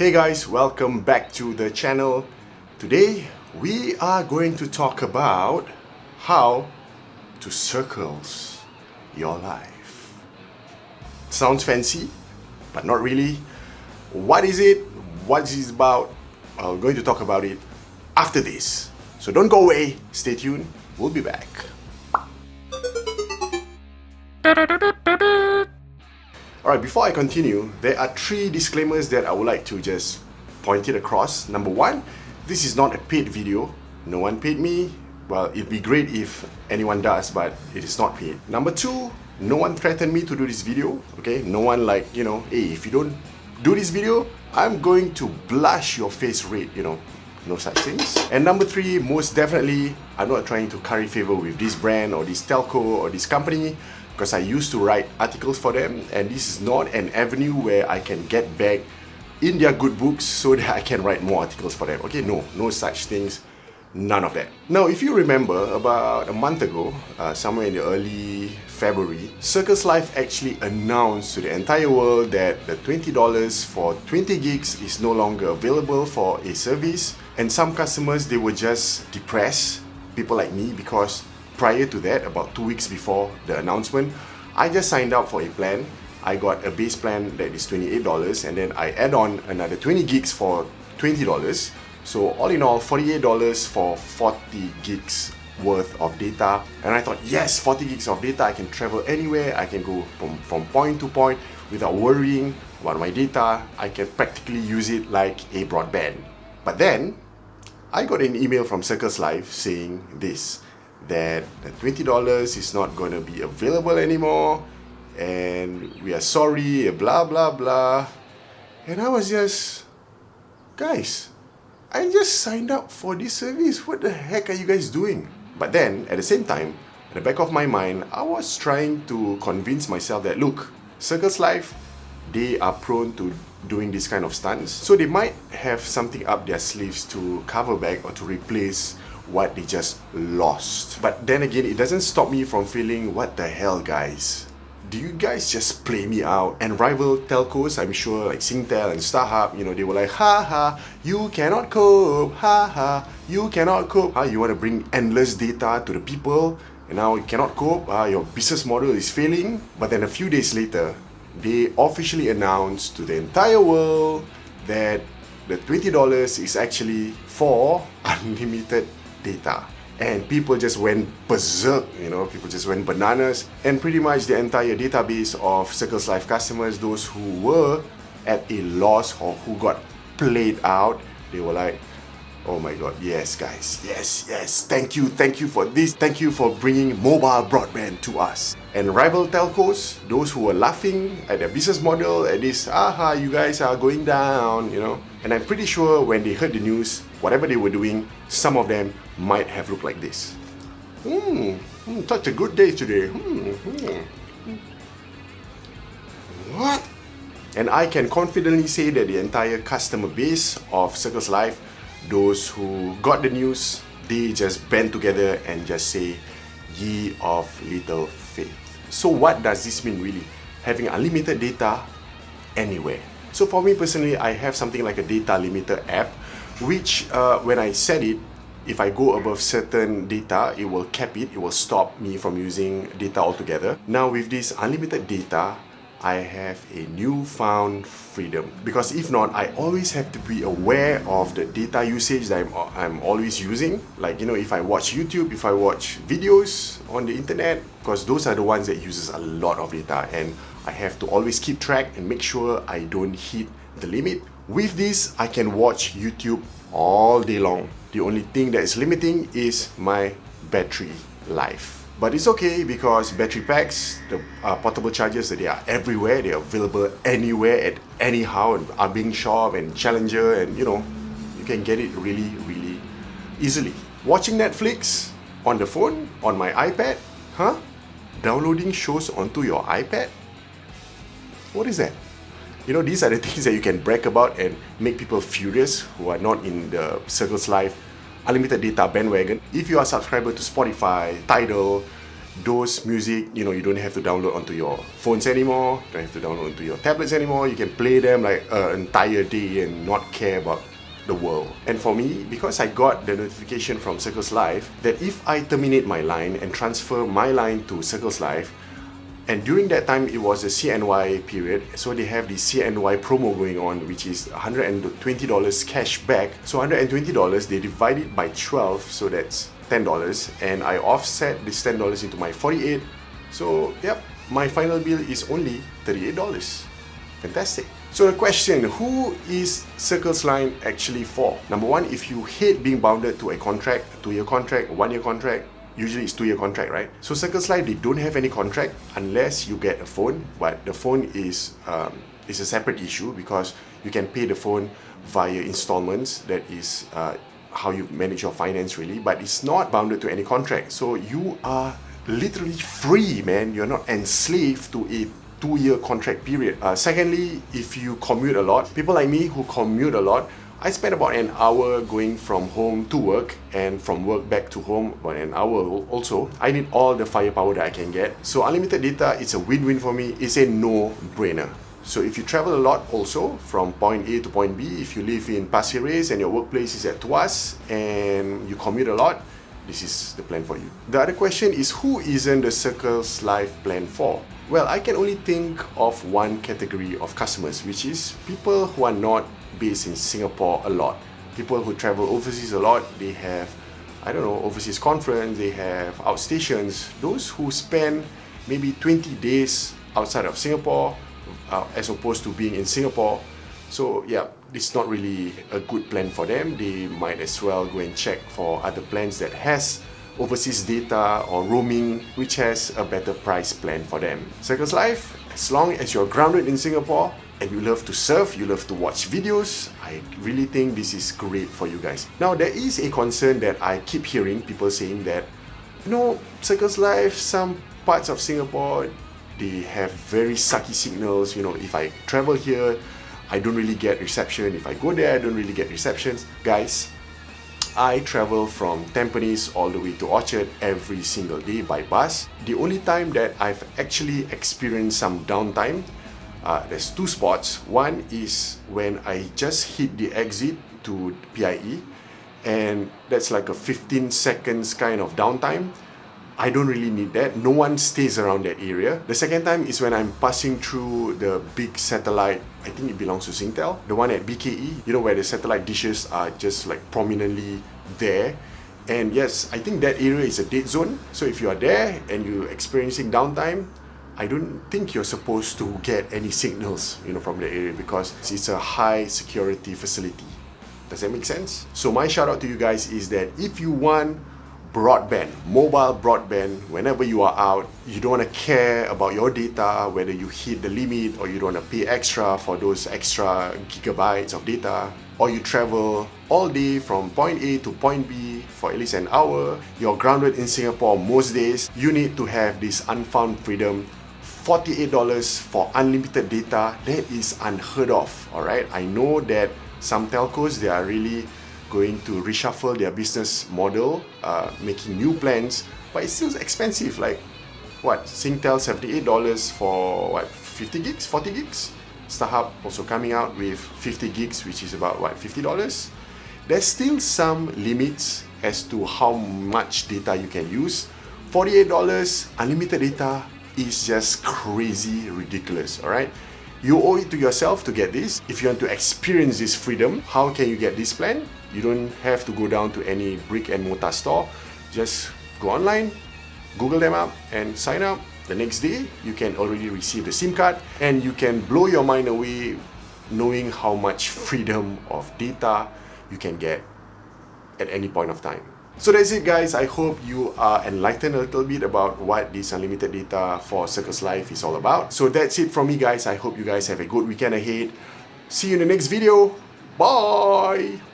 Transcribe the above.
Hey guys, welcome back to the channel. Today we are going to talk about how to circles your life. Sounds fancy, but not really. What is it? What is it about? I'm going to talk about it after this. So don't go away, stay tuned, we'll be back. Alright, before I continue, there are 3 disclaimers that I would like to just point it across. Number 1, this is not a paid video. No one paid me. Well, it'd be great if anyone does, but it is not paid. Number 2, no one threatened me to do this video. Okay, no one hey, if you don't do this video, I'm going to blush your face red, no such things. And number 3, most definitely, I'm not trying to curry favor with this brand or this telco or this company, because I used to write articles for them, and this is not an avenue where I can get back in their good books so that I can write more articles for them. Okay, no such things, none of that. Now, if you remember, about a month ago, somewhere in the early February, Circles Life actually announced to the entire world that the $20 for 20 gigs is no longer available for a service, and some customers, they were just depressed, people like me, because prior to that, about 2 weeks before the announcement, I just signed up for a plan. I got a base plan that is $28, and then I add on another 20 gigs for $20. So all in all, $48 for 40 gigs worth of data. And I thought, yes, 40 gigs of data, I can travel anywhere, I can go from point to point without worrying about my data. I can practically use it like a broadband. But then, I got an email from Circles Life saying this, that the $20 is not going to be available anymore, and we are sorry, blah blah blah. And I was just, guys, I just signed up for this service, what the heck are you guys doing? But then, at the same time, at the back of my mind, I was trying to convince myself that, look, Circles Life, they are prone to doing this kind of stunts, so they might have something up their sleeves to cover back or to replace what they just lost. But then again, it doesn't stop me from feeling, what the hell, guys? Do you guys just play me out? And rival telcos, I'm sure, like Singtel and Starhub, they were like, ha, you cannot cope, ha, you cannot cope. You want to bring endless data to the people, and now you cannot cope, your business model is failing. But then a few days later, they officially announced to the entire world that the $20 is actually for unlimited data. And people just went berserk, people just went bananas. And pretty much the entire database of Circles Life customers, those who were at a loss or who got played out, they were like, oh my god, yes guys, yes, thank you for this, thank you for bringing mobile broadband to us. And rival telcos, those who were laughing at their business model, at this, you guys are going down, And I'm pretty sure when they heard the news, whatever they were doing, some of them might have looked like this. Such a good day today. What? And I can confidently say that the entire customer base of Circles Life, those who got the news, they just band together and just say, ye of little faith. So what does this mean really? Having unlimited data anywhere. So for me personally, I have something like a data limiter app, which when I set it, if I go above certain data, it will cap it, it will stop me from using data altogether. Now with this unlimited data, I have a newfound freedom, because if not, I always have to be aware of the data usage that I'm always using. Like, if I watch YouTube, if I watch videos on the internet, because those are the ones that uses a lot of data, and I have to always keep track and make sure I don't hit the limit. With this, I can watch YouTube all day long. The only thing that is limiting is my battery life. But it's okay, because battery packs, the portable chargers, they are everywhere. They are available anywhere, at anyhow, and are being shop and Challenger, and you can get it really, really easily. Watching Netflix on the phone, on my iPad, downloading shows onto your iPad? What is that? These are the things that you can brag about and make people furious who are not in the Circles Life unlimited data bandwagon. If you are a subscriber to Spotify, Tidal, those music, you don't have to download onto your phones anymore, don't have to download onto your tablets anymore. You can play them like an entire day and not care about the world. And for me, because I got the notification from Circles Life that if I terminate my line and transfer my line to Circles Life, and during that time it was the CNY period, so they have the CNY promo going on, which is $120 cash back. So $120, they divide it by 12, so that's $10, and I offset this $10 into my 48. So yep, my final bill is only $38. Fantastic. So the question, who is Circles Line actually for? Number one, if you hate being bounded to a contract, 2-year contract, 1-year contract, usually it's 2-year contract, right? So Circles Line, they don't have any contract unless you get a phone, but the phone is a separate issue because you can pay the phone via installments. That is how you manage your finance really, but it's not bounded to any contract. So you are literally free, man. You're not enslaved to a 2-year contract period. Secondly, if you commute a lot, people like me who commute a lot, I spend about an hour going from home to work and from work back to home about an hour also. I need all the firepower that I can get. So unlimited data, it's a win-win for me. It's a no-brainer. So if you travel a lot also from point A to point B, if you live in Pasir Ris and your workplace is at Tuas and you commute a lot, this is the plan for you. The other question is, who isn't the Circles Life plan for? Well, I can only think of one category of customers, which is people who are not based in Singapore a lot. People who travel overseas a lot, they have, I don't know, overseas conference, they have outstations. Those who spend maybe 20 days outside of Singapore as opposed to being in Singapore. So yeah, it's not really a good plan for them. They might as well go and check for other plans that has overseas data or roaming, which has a better price plan for them. Circles Life, as long as you're grounded in Singapore and you love to surf, you love to watch videos, I really think this is great for you guys. Now, there is a concern that I keep hearing people saying that, Circles Life, some parts of Singapore, they have very sucky signals. If I travel here, I don't really get reception. If I go there, I don't really get receptions. Guys, I travel from Tampines all the way to Orchard every single day by bus. The only time that I've actually experienced some downtime, there's 2 spots. One is when I just hit the exit to PIE, and that's like a 15 seconds kind of downtime. I don't really need that. No one stays around that area. The second time is when I'm passing through the big satellite, I think it belongs to Singtel, the one at BKE, where the satellite dishes are just like prominently there. And yes, I think that area is a dead zone. So if you are there and you're experiencing downtime, I don't think you're supposed to get any signals, from the area, because it's a high security facility. Does that make sense? So my shout out to you guys is that if you want broadband, mobile broadband, whenever you are out, you don't want to care about your data, whether you hit the limit or you don't want to pay extra for those extra gigabytes of data, or you travel all day from point A to point B for at least an hour, you're grounded in Singapore most days, you need to have this unfound freedom. $48 for unlimited data, that is unheard of, alright? I know that some telcos, they are really going to reshuffle their business model, making new plans, but it's still expensive. Like what, Singtel $78 for what, 50 gigs, 40 gigs? Starhub also coming out with 50 gigs, which is about what, $50? There's still some limits as to how much data you can use. $48 unlimited data is just crazy ridiculous, alright? You owe it to yourself to get this. If you want to experience this freedom, how can you get this plan? You don't have to go down to any brick and mortar store. Just go online, Google them up and sign up. The next day, you can already receive the SIM card and you can blow your mind away knowing how much freedom of data you can get at any point of time. So that's it, guys. I hope you are enlightened a little bit about what this unlimited data for Circles Life is all about. So that's it from me, guys. I hope you guys have a good weekend ahead. See you in the next video. Bye!